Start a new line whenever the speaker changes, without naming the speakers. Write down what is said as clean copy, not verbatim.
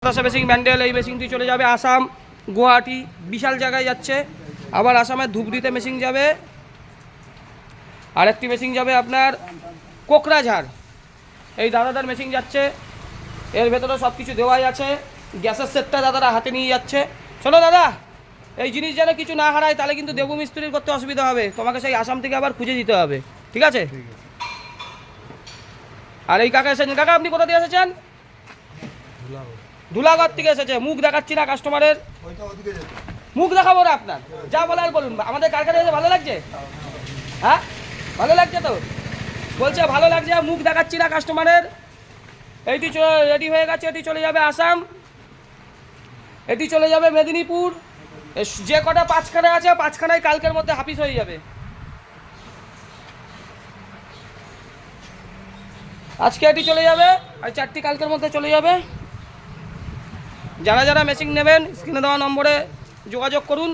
Machine Bandel, এই মেশিনটি চলে যাবে আসাম, গুয়াহাটি, বিশাল জায়গায় যাচ্ছে। আবার আসামের ধুবড়িতে মেশিন যাবে, আরেকটি মেশিন যাবে আপনার কোকরাঝাড়। এই দাদাদার মেশিন যাচ্ছে, এর ভেতরে সব কিছু দেওয়াই আছে। গ্যাসের সেটটা দাদারা হাতে নিয়ে যাচ্ছে। শোনো দাদা, এই জিনিস যেন কিছু না হারায়, তাহলে কিন্তু দেবু মিস্ত্রির করতে অসুবিধা হবে, তোমাকে সেই আসাম থেকে আবার খুঁজে দিতে হবে, ঠিক আছে? আর এই কাকা এসেছেন, কাকা আপনি কোথা দিয়ে এসেছেন? ধুলাগড় থেকে এসেছে। মুখ দেখাচ্ছি না কাস্টমারের, মুখ দেখাবো না আপনার, যা বলার বলুন। আমাদের কারখানায় এসে ভালো লাগছে? হ্যাঁ ভালো লাগছে তো? বলছে ভালো লাগছে, মুখ দেখাচ্ছি না কাস্টমারের। এইটি রেডি হয়ে গেছে, এটি চলে যাবে আসাম, এটি চলে যাবে মেদিনীপুর। যে কটা পাঁচখানা আছে, পাঁচখানায় কালকের মধ্যে হাফিস হয়ে যাবে। আজকে এটি চলে যাবে, আর চারটি কালকের মধ্যে চলে যাবে। যারা যারা মেশিন নেবেন স্ক্রিনে দেওয়া নম্বরে যোগাযোগ করুন।